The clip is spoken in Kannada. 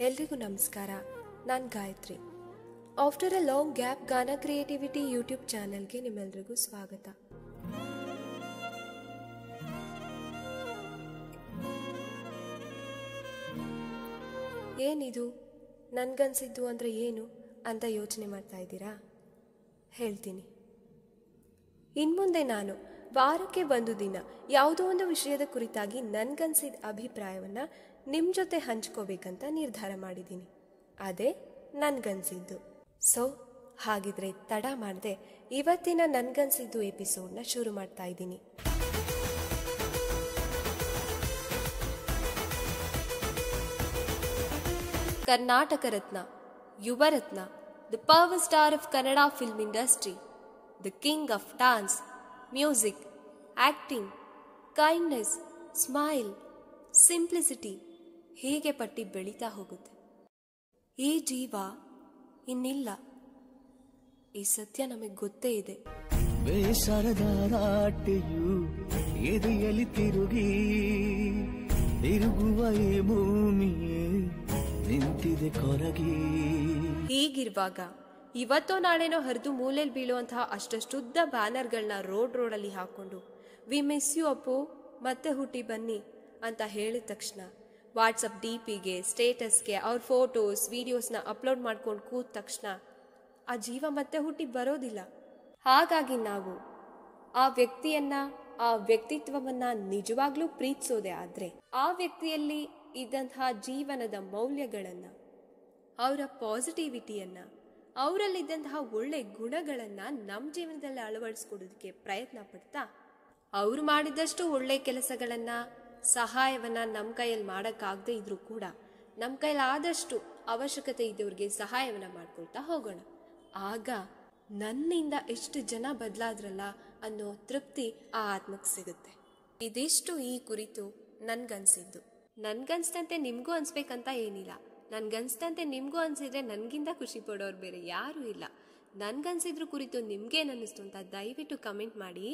ಎಲ್ರಿಗೂ ನಮಸ್ಕಾರ. ನಾನು Gayatri. After a long gap Gaana creativity YouTube ಚಾನೆಲ್ಗೆ ನಿಮ್ಮೆಲ್ರಿಗೂ ಸ್ವಾಗತ. ಏನಿದು ನನ್ಗನ್ಸಿದ್ದು ಅಂದರೆ ಏನು ಅಂತ ಯೋಚನೆ ಮಾಡ್ತಾ ಇದ್ದೀರಾ? ಹೇಳ್ತೀನಿ. ಇನ್ಮುಂದೆ ನಾನು ವಾರಕ್ಕೆ ಒಂದು ದಿನ ಯಾವುದೋ ಒಂದು ವಿಷಯದ ಕುರಿತಾಗಿ ನನ್ಗನ್ಸಿದ ಅಭಿಪ್ರಾಯವನ್ನು ನಿಮ್ಮ ಜೊತೆ ಹಂಚ್ಕೋಬೇಕಂತ ನಿರ್ಧಾರ ಮಾಡಿದ್ದೀನಿ. ಅದೇ ನನ್ಗನ್ಸಿದ್ದು. ಸೊ ಹಾಗಿದ್ರೆ ತಡ ಮಾಡದೆ ಇವತ್ತಿನ ನನ್ಗನ್ಸಿದ್ದು ಎಪಿಸೋಡ್ನ ಶುರು ಮಾಡ್ತಾ ಇದ್ದೀನಿ. Karnataka Ratna, Yuva Ratna, the power star of Kannada film industry, the king of dance, music, acting, kindness, smile, simplicity, ಹೀಗೆ ಪಟ್ಟಿ ಬೆಳೀತಾ ಹೋಗುತ್ತೆ. ಈ ಜೀವ ಇನ್ನಿಲ್ಲ, ಈ ಸತ್ಯ ನಮಗೆ ಗೊತ್ತೇ ಇದೆ. ಬೇಸರದ ನಾಟ್ಯೆಯು ಎದೆಯಲ್ಲಿ ತಿರುಗಿ ತಿರುಗುವ ಈ ಭೂಮಿಯೇ ನಿಂತಿದೆ ಕೊರಗಿ. ಹೀಗಿರುವಾಗ ಇವತ್ತೋ ನಾಳೆನೋ ಹರಿದು ಮೂಲೆಯಲ್ಲಿ ಬೀಳುವಂತಹ ಅಷ್ಟುದ್ದ ಬ್ಯಾನರ್ಗಳನ್ನ ರೋಡಲ್ಲಿ ಹಾಕೊಂಡು ವಿ ಮಿಸ್ ಯು ಅಪ್ಪು, ಮತ್ತೆ ಹುಟ್ಟಿ ಬನ್ನಿ ಅಂತ ಹೇಳಿದ ತಕ್ಷಣ ವಾಟ್ಸಪ್ ಡಿಪಿಗೆ, ಸ್ಟೇಟಸ್ಗೆ ಅವ್ರ ಫೋಟೋಸ್ ವಿಡಿಯೋಸ್ನ ಅಪ್ಲೋಡ್ ಮಾಡ್ಕೊಂಡು ಕೂತ ತಕ್ಷಣ ಆ ಜೀವ ಮತ್ತೆ ಹುಟ್ಟಿ ಬರೋದಿಲ್ಲ. ಹಾಗಾಗಿ ನಾವು ಆ ವ್ಯಕ್ತಿಯನ್ನ, ಆ ವ್ಯಕ್ತಿತ್ವವನ್ನ ನಿಜವಾಗ್ಲೂ ಪ್ರೀತಿಸೋದೇ ಆದ್ರೆ ಆ ವ್ಯಕ್ತಿಯಲ್ಲಿ ಇದ್ದಂತಹ ಜೀವನದ ಮೌಲ್ಯಗಳನ್ನ, ಅವರ ಪಾಸಿಟಿವಿಟಿಯನ್ನ, ಅವರಲ್ಲಿದ್ದಂತಹ ಒಳ್ಳೆ ಗುಣಗಳನ್ನ ನಮ್ಮ ಜೀವನದಲ್ಲಿ ಅಳವಡಿಸ್ಕೊಡೋದಕ್ಕೆ ಪ್ರಯತ್ನ ಪಡ್ತಾ ಅವ್ರು ಮಾಡಿದಷ್ಟು ಒಳ್ಳೆ ಕೆಲಸಗಳನ್ನ, ಸಹಾಯವನ್ನ ನಮ್ಮ ಕೈಯಲ್ಲಿ ಮಾಡೋಕ್ಕಾಗದೇ ಇದ್ರೂ ಕೂಡ ನಮ್ಮ ಕೈಲಾದಷ್ಟು ಅವಶ್ಯಕತೆ ಇದ್ದವ್ರಿಗೆ ಸಹಾಯವನ್ನ ಮಾಡ್ಕೊಳ್ತಾ ಹೋಗೋಣ. ಆಗ ನನ್ನಿಂದ ಎಷ್ಟು ಜನ ಬದಲಾದ್ರಲ್ಲ ಅನ್ನೋ ತೃಪ್ತಿ ಆ ಆತ್ಮಕ್ಕೆ ಸಿಗುತ್ತೆ. ಇದಿಷ್ಟು ಈ ಕುರಿತು ನನ್ಗನ್ಸಿದ್ದು. ನನ್ಗನ್ಸ್ದಂತೆ ನಿಮ್ಗೂ ಅನ್ಸ್ಬೇಕಂತ ಏನಿಲ್ಲ. ನನ್ಗನ್ಸ್ದಂತೆ ನಿಮ್ಗೂ ಅನ್ಸಿದ್ರೆ ನನ್ಗಿಂತ ಖುಷಿ ಪಡೋರು ಬೇರೆ ಯಾರೂ ಇಲ್ಲ. ನನ್ಗನ್ಸಿದ್ರ ಕುರಿತು ನಿಮ್ಗೇನು ಅನ್ನಿಸ್ತು ಅಂತ ದಯವಿಟ್ಟು ಕಮೆಂಟ್ ಮಾಡಿ.